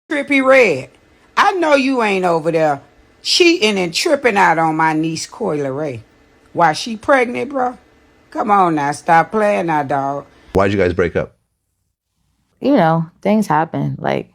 Trippie Red, I know you ain't over there cheating and tripping out on my niece Coi Leray. Why, she pregnant, bro? Come on now, stop playing now, dog. Why'd you guys break up? Things happen. Like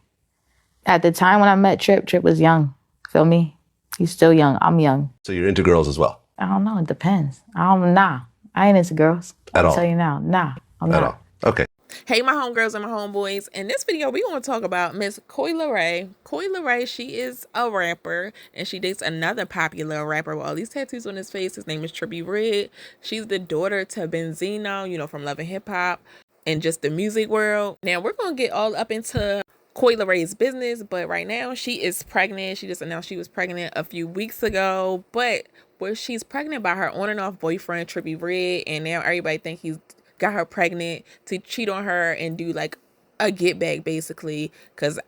at the time when I met Tripp, Tripp was young. Feel me? He's still young. I'm young. So you're into girls as well? I don't know. It depends. Nah. I ain't into girls. I'll tell you now. Nah, I'm not. At all. Okay. Hey, my homegirls and my homeboys. In this video, we want to talk about Miss Coi Leray. Coi Leray, she is a rapper, and she dates another popular rapper with all these tattoos on his face. His name is Trippie Red. She's the daughter to Benzino, from Love and Hip Hop and just the music world. Now, we're going to get all up into Coi Leray's business, but right now, she is pregnant. She just announced she was pregnant a few weeks ago, but she's pregnant by her on and off boyfriend, Trippie Red, and now everybody think he's got her pregnant to cheat on her and do like a get back basically, because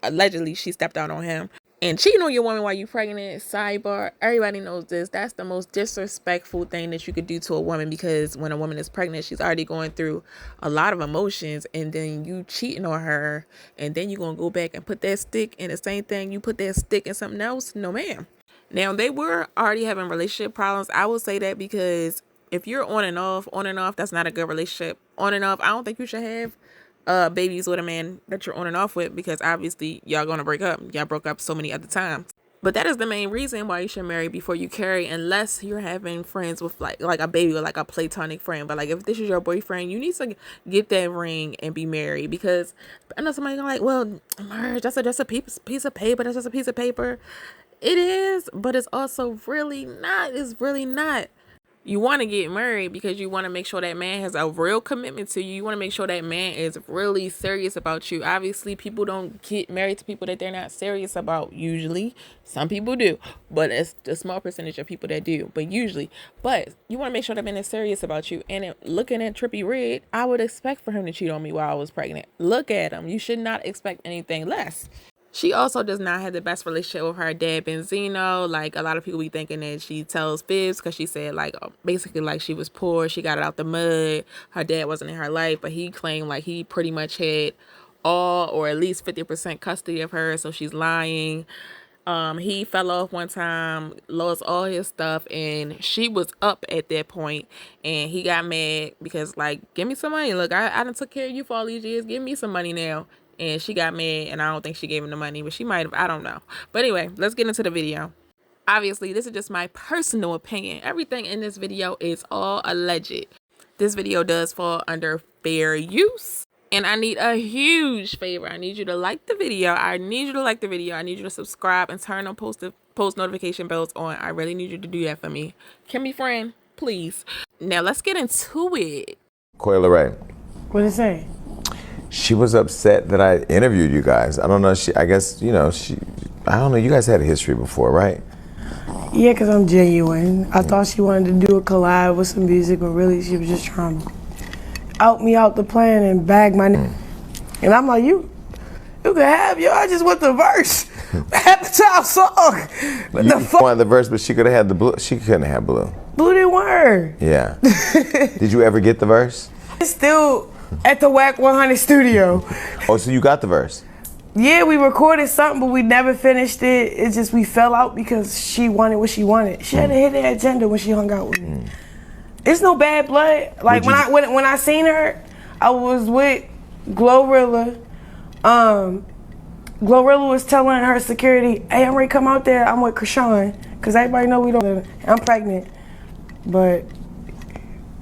allegedly she stepped out on him. And cheating on your woman while you pregnant, sidebar, everybody knows this, that's the most disrespectful thing that you could do to a woman, because when a woman is pregnant, she's already going through a lot of emotions, and then you cheating on her, and then you're gonna go back and put that stick in the same thing you put that stick in something else. No ma'am. Now, they were already having relationship problems. I will say that, because if you're on and off, that's not a good relationship. On and off, I don't think you should have babies with a man that you're on and off with, because obviously y'all gonna break up. Y'all broke up so many other times. But that is the main reason why you should marry before you carry, unless you're having friends with like a baby or like a platonic friend. But like if this is your boyfriend, you need to get that ring and be married, because I know somebody gonna like, well, marriage, that's just a piece of paper. That's just a piece of paper. It is, but it's also really not. It's really not. You want to get married because you want to make sure that man has a real commitment to you. You want to make sure that man is really serious about you. Obviously, people don't get married to people that they're not serious about usually. Some people do, but it's a small percentage of people that do, but usually. But you want to make sure that man is serious about you. And looking at Trippie Red, I would expect for him to cheat on me while I was pregnant. Look at him. You should not expect anything less. She also does not have the best relationship with her dad, Benzino. Like, a lot of people be thinking that she tells fibs, because she said, like, basically, like, she was poor. She got it out the mud. Her dad wasn't in her life, but he claimed, like, he pretty much had all or at least 50% custody of her, so she's lying. He fell off one time, lost all his stuff, and she was up at that point, and he got mad because, like, give me some money. Look, I done took care of you for all these years. Give me some money now. And she got mad, and I don't think she gave him the money, but she might have. I don't know. But anyway, let's get into the video. Obviously, this is just my personal opinion. Everything in this video is all alleged. This video does fall under fair use. And I need a huge favor. I need you to like the video. I need you to subscribe and turn on post notification bells on. I really need you to do that for me. Can we friend? Please. Now, let's get into it. Coi Leray. What did it say? She was upset that I interviewed you guys. I don't know, I guess, I don't know, you guys had a history before, right? Yeah, because I'm genuine. I thought she wanted to do a collab with some music, but really she was just trying to out me out the plan and bag my name. And I'm like, you can have I just want the verse. Have the child song. What the fuck? Wanted the verse, but she could have had the blue. She couldn't have blue. Blue didn't work. Yeah. Did you ever get the verse? It's still at the Whack 100 studio. Oh, so you got the verse? Yeah, we recorded something, but we never finished it. It's just we fell out because she wanted what she wanted. She had a hidden agenda when she hung out with me. It's no bad blood. Like when I seen her, I was with Glorilla. Glorilla was telling her security, "Hey, I'm ready to come out there. I'm with Krishan, because everybody know we don't. I'm pregnant, but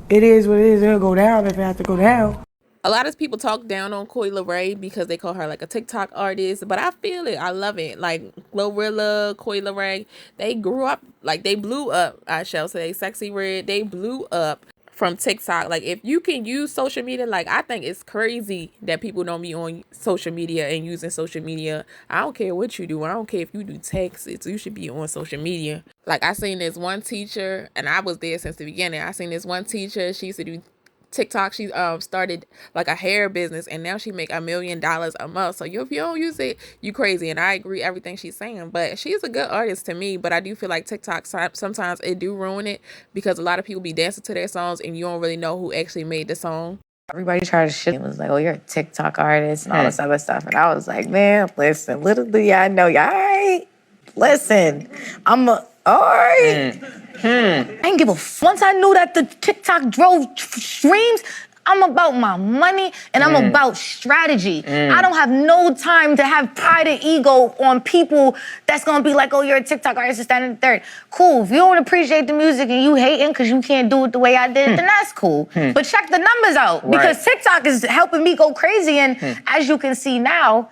it is what it is. It'll go down if it has to go down." A lot of people talk down on Coi Leray because they call her like a TikTok artist, but I feel it. I love it. Like Glorilla, Coi Leray, they grew up, like they blew up, I shall say, Sexy Red, they blew up from TikTok. Like if you can use social media, like I think it's crazy that people don't be on social media and using social media. I don't care what you do. I don't care if you do texts. You should be on social media. Like I seen this one teacher, and I was there since the beginning. I seen this one teacher, she used to do TikTok. She started like a hair business, and now she make $1 million a month. So if you don't use it, you crazy. And I agree everything she's saying, but she's a good artist to me. But I do feel like TikTok sometimes it do ruin it, because a lot of people be dancing to their songs and you don't really know who actually made the song. Everybody tried to shit. It was like, oh, you're a TikTok artist and all this other stuff. And I was like, man, listen, little do y'all know, y'all, all right? Listen, all right. I didn't give a once I knew that the TikTok drove streams, I'm about my money and I'm about strategy. I don't have no time to have pride and ego on people that's gonna be like, oh, you're a TikTok artist and standing third. Cool, if you don't appreciate the music and you hating because you can't do it the way I did it, then that's cool. But check the numbers out because TikTok is helping me go crazy. And as you can see now,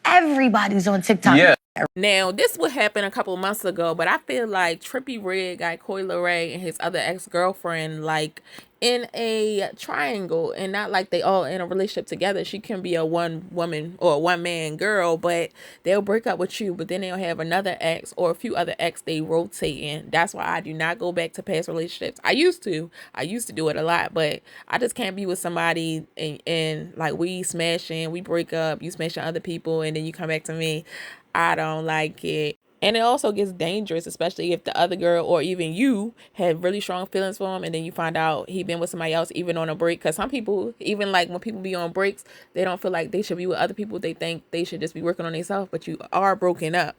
everybody's on TikTok. Yeah. Now, this would happen a couple months ago, but I feel like Trippie Red got Coi Leray and his other ex-girlfriend like in a triangle, and not like they all in a relationship together. She can be a one woman or a one man girl, but they'll break up with you, but then they'll have another ex or a few other ex they rotate in. That's why I do not go back to past relationships. I used to do it a lot, but I just can't be with somebody and like we smashing, we break up, you smashing other people, and then you come back to me. I don't like it. And it also gets dangerous, especially if the other girl or even you had really strong feelings for him and then you find out he been with somebody else even on a break. Because some people, even like when people be on breaks, they don't feel like they should be with other people. They think they should just be working on themselves, but you are broken up.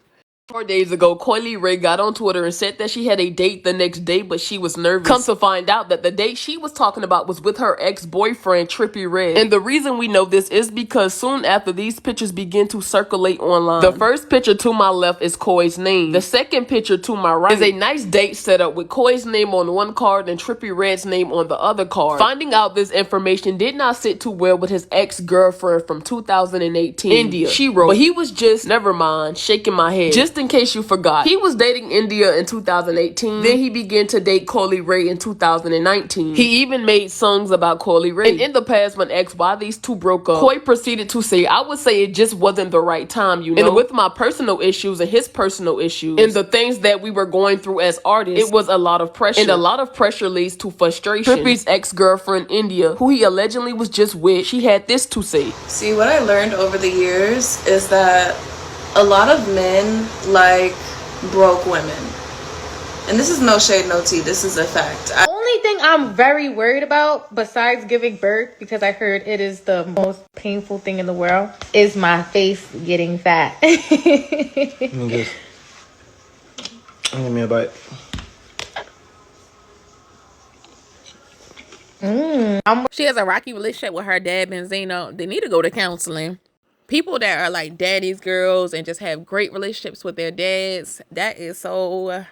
4 days ago, Coi Leray got on Twitter and said that she had a date the next day, but she was nervous. Come to find out that the date she was talking about was with her ex-boyfriend, Trippie Red. And the reason we know this is because soon after these pictures begin to circulate online. The first picture to my left is Coi's name. The second picture to my right is a nice date set up with Coi's name on one card and Trippie Red's name on the other card. Finding out this information did not sit too well with his ex-girlfriend from 2018, India. She wrote, but he was just, never mind, shaking my head. Just in case you forgot, he was dating India in 2018. Then he began to date Coi Leray in 2019. He even made songs about Coi Leray. And in the past, when asked why these two broke up, Coi proceeded to say, I would say it just wasn't the right time, you know? And with my personal issues and his personal issues and the things that we were going through as artists, it was a lot of pressure. And a lot of pressure leads to frustration. Trippie's ex-girlfriend, India, who he allegedly was just with, she had this to say. See, what I learned over the years is that a lot of men like broke women. And this is no shade, no tea. This is a fact. Only thing I'm very worried about, besides giving birth, because I heard it is the most painful thing in the world, is my face getting fat. Give me a bite. She has a rocky relationship with her dad, Benzino. They need to go to counseling. People that are like daddy's girls and just have great relationships with their dads, that is so,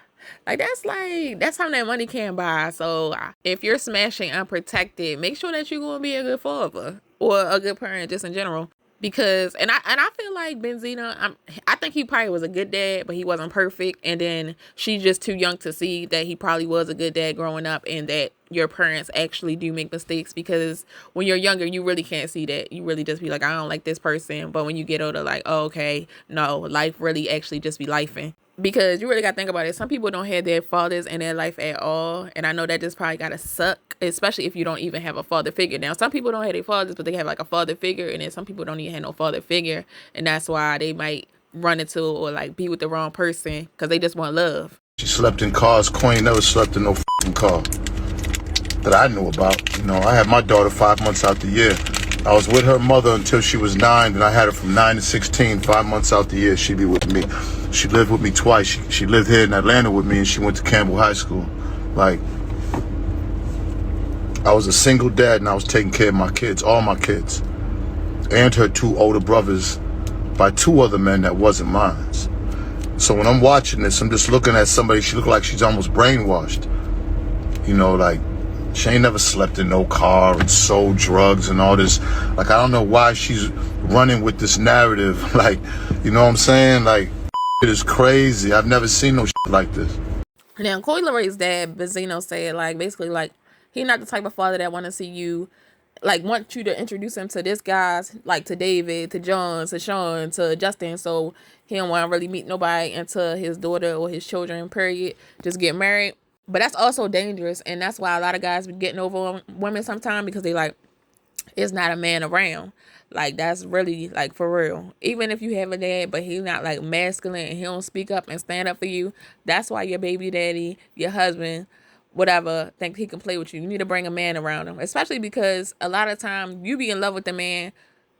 that's something that money can't buy. So if you're smashing unprotected, make sure that you're going to be a good father or a good parent just in general. Because, and I feel like Benzino, I think he probably was a good dad, but he wasn't perfect. And then she's just too young to see that he probably was a good dad growing up and that your parents actually do make mistakes. Because when you're younger, you really can't see that. You really just be like, I don't like this person. But when you get older, like, oh, okay, no, life really actually just be lifing. Because you really got to think about it. Some people don't have their fathers in their life at all. And I know that just probably got to suck, especially if you don't even have a father figure. Now, some people don't have their fathers, but they have like a father figure. And then some people don't even have no father figure. And that's why they might run into or like be with the wrong person because they just want love. She slept in cars. Coi never slept in no f***ing car that I knew about. You know, I had my daughter 5 months out the year. I was with her mother until she was 9, and I had her from 9 to 16, 5 months out the year. She'd be with me. She lived with me twice. She lived here in Atlanta with me, and she went to Campbell High School. Like, I was a single dad, and I was taking care of my kids, all my kids, and her 2 older brothers by 2 other men that wasn't mine. So when I'm watching this, I'm just looking at somebody, she looked like she's almost brainwashed. You know, like, she ain't never slept in no car and sold drugs and all this. Like, I don't know why she's running with this narrative. Like, you know what I'm saying? Like, it is crazy. I've never seen no shit like this. Now, Coi Leray's dad, Benzino, said, like, basically, like, he not the type of father that want to see you, like, want you to introduce him to this guys, like, to David, to John, to Sean, to Justin. So he don't want to really meet nobody until his daughter or his children, period, just get married. But that's also dangerous, and that's why a lot of guys be getting over on women sometimes because they like, it's not a man around. Like, that's really, like, for real. Even if you have a dad, but he's not, like, masculine and he don't speak up and stand up for you, that's why your baby daddy, your husband, whatever, think he can play with you. You need to bring a man around him, especially because a lot of time you be in love with the man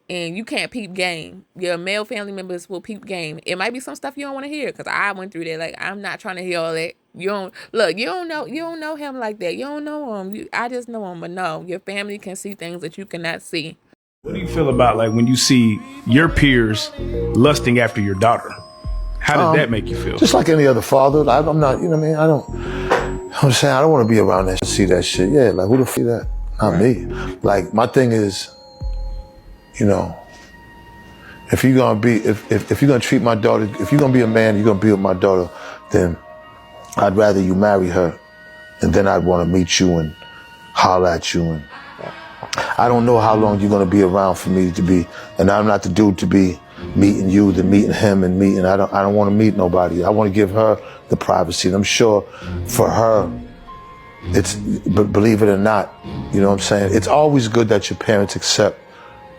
and you can't peep game. Your male family members will peep game. It might be some stuff you don't want to hear, because I went through that. Like, I'm not trying to hear all that. You don't know him like that. You don't know him. I just know him, but no, your family can see things that you cannot see. What do you feel about like when you see your peers lusting after your daughter? How does that make you feel? Just like any other father. I'm not, you know what I mean? I'm saying I don't want to be around that, see that shit. Yeah, like who the f*** that? Not me. Like my thing is, you know, if you're gonna treat my daughter, if you're gonna be a man, you're gonna be with my daughter, then I'd rather you marry her, and then I'd want to meet you and holler at you. And I don't know how long you're gonna be around for me to be, and I'm not the dude to be meeting you, then meeting him and meeting. I don't want to meet nobody. I want to give her the privacy, and I'm sure for her, but believe it or not, you know what I'm saying? It's always good that your parents accept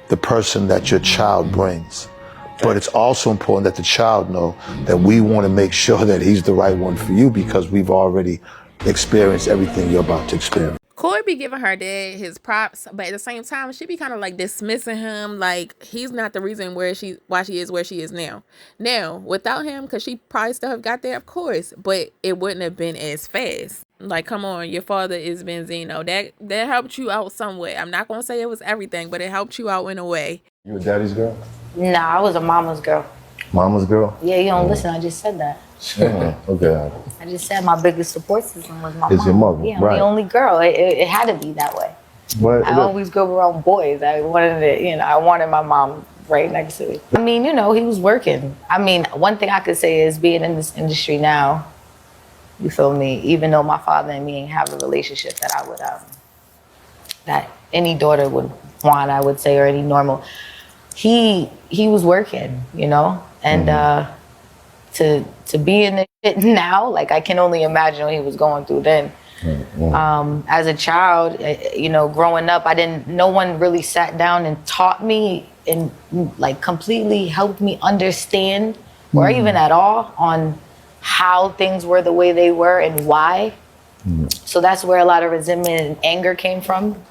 the person that your child brings. But it's also important that the child know that we want to make sure that he's the right one for you, because we've already experienced everything you're about to experience. Coi be giving her dad his props, but at the same time, she be kind of like dismissing him, like he's not the reason why she is where she is now. Now, without him, because she probably still have got there, of course, but it wouldn't have been as fast. Like, come on, your father is Benzino. That helped you out some way. I'm not gonna say it was everything, but it helped you out in a way. You a daddy's girl? Nah, I was a mama's girl. Mama's girl? Yeah, you don't listen. I just said that. Okay. I just said my biggest support system was my It's mom. your mother, Yeah, I'm right. the only girl. It had to be that way. But I always grew around boys. I wanted my mom right next to me. I mean, he was working. I mean, one thing I could say is being in this industry now, you feel me? Even though my father and me ain't have a relationship that I would, that any daughter would want, I would say, or any normal, he was working, and to be in this shit now, like I can only imagine what he was going through then. As a child, growing up, no one really sat down and taught me and like completely helped me understand, or even at all, on how things were the way they were and why. So that's where a lot of resentment and anger came from.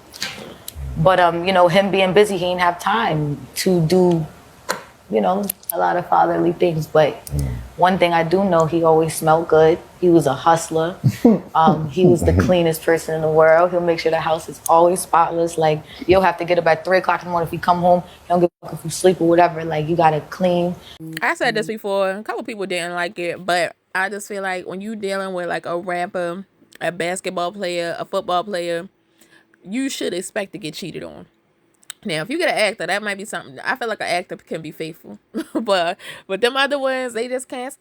But him being busy, he didn't have time to do, a lot of fatherly things. But one thing I do know, he always smelled good. He was a hustler. He was the cleanest person in the world. He'll make sure the house is always spotless. Like, you'll have to get up at 3 o'clock in the morning if you come home. You don't give a fuck if you sleep or whatever. Like, you gotta clean. I said this before. A couple people didn't like it, but I just feel like when you dealing with like a rapper, a basketball player, a football player, you should expect to get cheated on. Now, if you get an actor, that might be something. I feel like an actor can be faithful, but them other ones, they just can't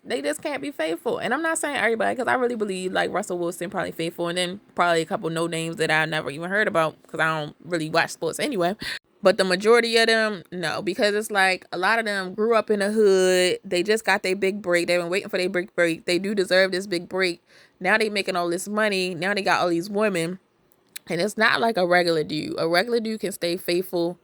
be faithful. And I'm not saying everybody, because I really believe like Russell Wilson probably faithful, and then probably a couple no names that I never even heard about, because I don't really watch sports anyway. But the majority of them, no, because it's like a lot of them grew up in the hood. They just got their big break. They've been waiting for their big break. They do deserve this big break. Now they making all this money. Now they got all these women. And it's not like a regular dude. A regular dude can stay faithful.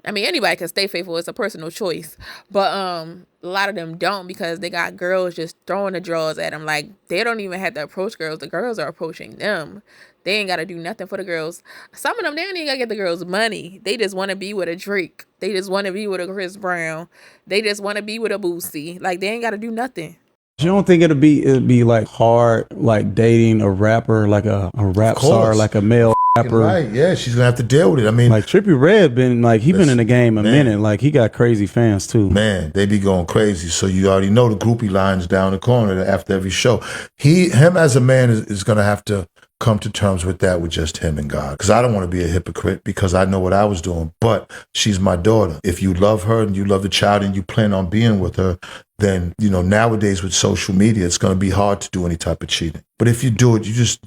I mean, anybody can stay faithful. It's a personal choice. But a lot of them don't, because they got girls just throwing the draws at them. Like, they don't even have to approach girls. The girls are approaching them. They ain't got to do nothing for the girls. Some of them, they don't even got to get the girls money. They just want to be with a Drake. They just want to be with a Chris Brown. They just want to be with a Boosie. Like, they ain't got to do nothing. You don't think it'd be like hard, like dating a rapper, like a rap star, like a male rapper? Right, yeah, she's gonna have to deal with it. I mean, like Trippie Red been in the game a minute. Like, he got crazy fans too. Man, they be going crazy. So you already know the groupie lines down the corner after every show. Him as a man is gonna have to come to terms with that, with just him and God. Because I don't want to be a hypocrite, because I know what I was doing. But she's my daughter. If you love her and you love the child and you plan on being with her, then, nowadays with social media, it's going to be hard to do any type of cheating. But if you do it, you just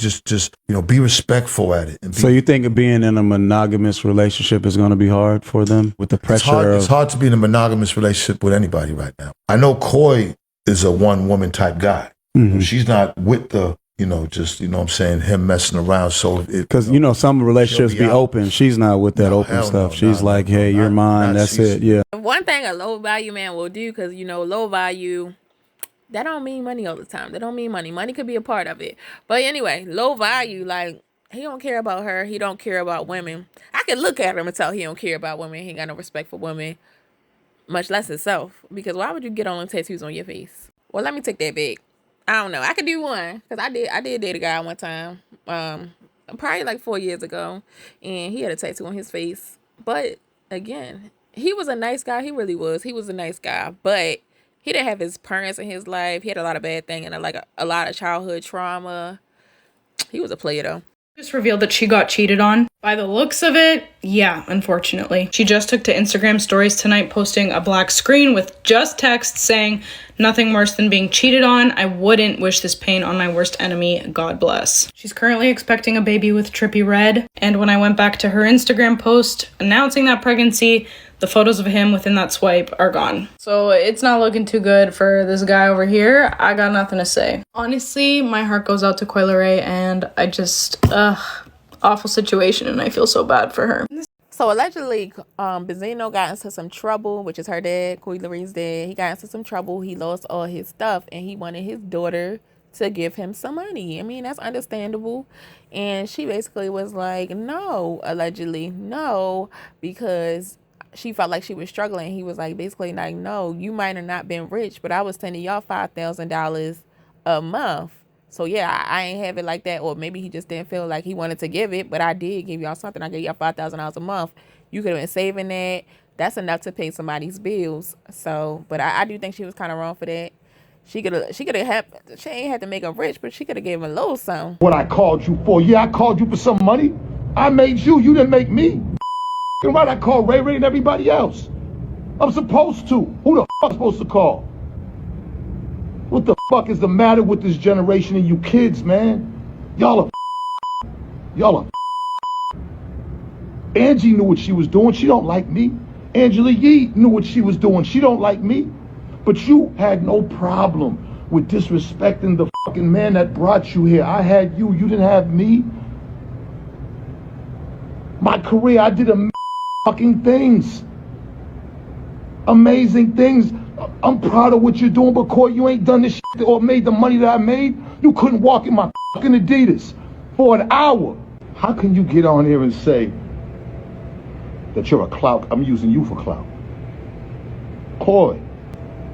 be respectful at it. So you think being in a monogamous relationship is going to be hard for them with the pressure? It's hard to be in a monogamous relationship with anybody right now. I know Coi is a one-woman type guy. Mm-hmm. She's not with the, him messing around. So because some relationships be open. She's not with that open stuff. She's like, hey, you're mine. That's it. Yeah. One thing a low value man will do, because low value, that don't mean money all the time. That don't mean money. Money could be a part of it. But anyway, low value, like, he don't care about her. He don't care about women. I can look at him and tell he don't care about women. He ain't got no respect for women, much less himself. Because why would you get all them tattoos on your face? Well, let me take that back. I don't know. I could do one. Because I did date a guy one time. Probably like 4 years ago. And he had a tattoo on his face. But, again, he was a nice guy. He really was. He was a nice guy. But he didn't have his parents in his life. He had a lot of bad things and a lot of childhood trauma. He was a player, though. Just revealed that she got cheated on. By the looks of it, yeah, unfortunately. She just took to Instagram stories tonight, posting a black screen with just text saying, "Nothing worse than being cheated on. I wouldn't wish this pain on my worst enemy. God bless." She's currently expecting a baby with Trippie Redd. And when I went back to her Instagram post announcing that pregnancy, the photos of him within that swipe are gone. So it's not looking too good for this guy over here. I got nothing to say. Honestly, my heart goes out to Coi Leray, and I just, awful situation, and I feel so bad for her. So allegedly, Benzino got into some trouble, which is her dad, Coi Leray's dad. He got into some trouble. He lost all his stuff, and he wanted his daughter to give him some money. I mean, that's understandable. And she basically was like, no, allegedly, no, because she felt like she was struggling. He was like, basically like, no, you might have not been rich, but I was sending y'all $5,000 a month. So yeah, I ain't have it like that. Or maybe he just didn't feel like he wanted to give it, but I did give y'all something. I gave y'all $5,000 a month. You could have been saving that. That's enough to pay somebody's bills. So, but I do think she was kind of wrong for that. She ain't had to make him rich, but she could have gave him a little something. What I called you for? Yeah, I called you for some money. I made you. You didn't make me. And right, I called Ray Ray and everybody else. I'm supposed to. Who the fuck supposed to call? What the fuck is the matter with this generation and you kids, man? Y'all are Angie knew what she was doing. She don't like me. Angela Yee knew what she was doing. She don't like me. But you had no problem with disrespecting the fucking man that brought you here. I had you. You didn't have me. My career, I did fucking things. Amazing things. I'm proud of what you're doing, but Coi, you ain't done this shit or made the money that I made. You couldn't walk in my fucking Adidas for an hour. How can you get on here and say that you're a clout? I'm using you for clout. Coi,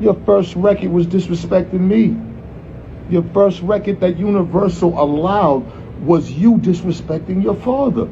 your first record was disrespecting me. Your first record that Universal allowed was you disrespecting your father.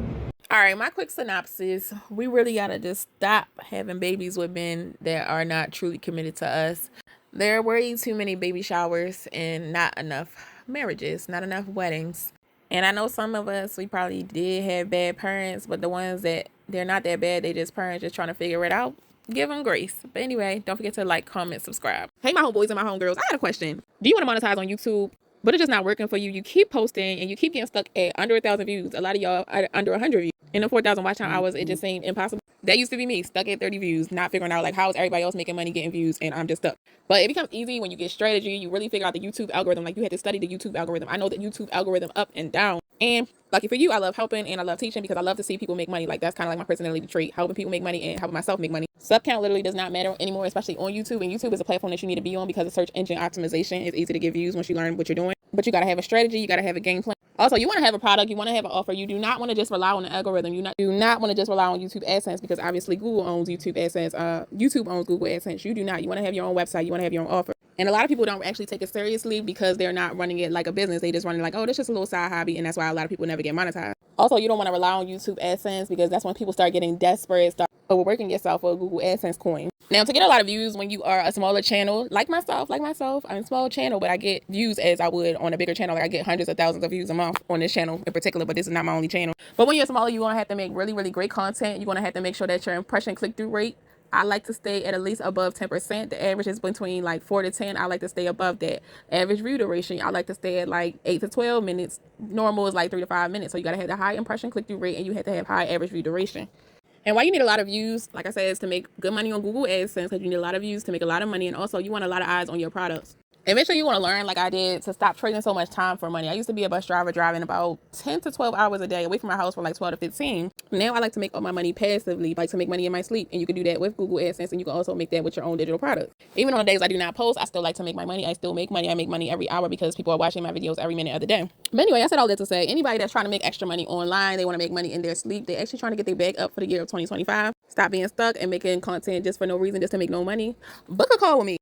All right, my quick synopsis. We really got to just stop having babies with men that are not truly committed to us. There are way too many baby showers and not enough marriages, not enough weddings. And I know some of us, we probably did have bad parents, but the ones that they're not that bad, they just parents just trying to figure it out. Give them grace. But anyway, don't forget to like, comment, subscribe. Hey, my homeboys and my homegirls, I got a question. Do you want to monetize on YouTube, but it's just not working for you? You keep posting and you keep getting stuck at under 1,000 views. A lot of y'all are under 100 views. In the 4,000 watch time hours, it just seemed impossible. That used to be me, stuck at 30 views, not figuring out like how is everybody else making money getting views, and I'm just stuck. But it becomes easy when you get strategy. You really figure out the YouTube algorithm. Like, you had to study the YouTube algorithm. I know the YouTube algorithm up and down. And lucky for you, I love helping and I love teaching because I love to see people make money. Like, that's kind of like my personality trait, helping people make money and helping myself make money. Sub count literally does not matter anymore, especially on YouTube. And YouTube is a platform that you need to be on because of search engine optimization. It's easy to get views once you learn what you're doing. But you got to have a strategy. You got to have a game plan. Also, you want to have a product. You want to have an offer. You do not want to just rely on the algorithm. You do not want to just rely on YouTube AdSense because obviously Google owns YouTube AdSense. YouTube owns Google AdSense. You do not. You want to have your own website. You want to have your own offer. And a lot of people don't actually take it seriously because they're not running it like a business. They just run it like, oh, this is just a little side hobby. And that's why a lot of people never get monetized. Also, you don't want to rely on YouTube AdSense because that's when people start getting desperate, start overworking yourself for a Google AdSense coin. Now, to get a lot of views when you are a smaller channel, like myself, I'm a small channel, but I get views as I would on a bigger channel. Like, I get hundreds of thousands of views a month on this channel in particular, but this is not my only channel. But when you're smaller, you're going to have to make really, really great content. You're going to have to make sure that your impression click-through rate, I like to stay at least above 10%. The average is between like 4 to 10. I like to stay above that. Average view duration, I like to stay at like 8 to 12 minutes. Normal is like 3 to 5 minutes. So you got to have the high impression click-through rate and you have to have high average view duration. And why you need a lot of views, like I said, is to make good money on Google AdSense because you need a lot of views to make a lot of money. And also you want a lot of eyes on your products. Eventually, you want to learn, like I did, to stop trading so much time for money. I used to be a bus driver driving about 10 to 12 hours a day away from my house for like 12 to 15. Now I like to make all my money passively, like to make money in my sleep. And you can do that with Google AdSense, and you can also make that with your own digital product. Even on the days I do not post, I still like to make my money. I still make money. I make money every hour because people are watching my videos every minute of the day. But anyway, I said all that to say, anybody that's trying to make extra money online, they want to make money in their sleep, they're actually trying to get their bag up for the year of 2025. Stop being stuck and making content just for no reason, just to make no money. Book a call with me.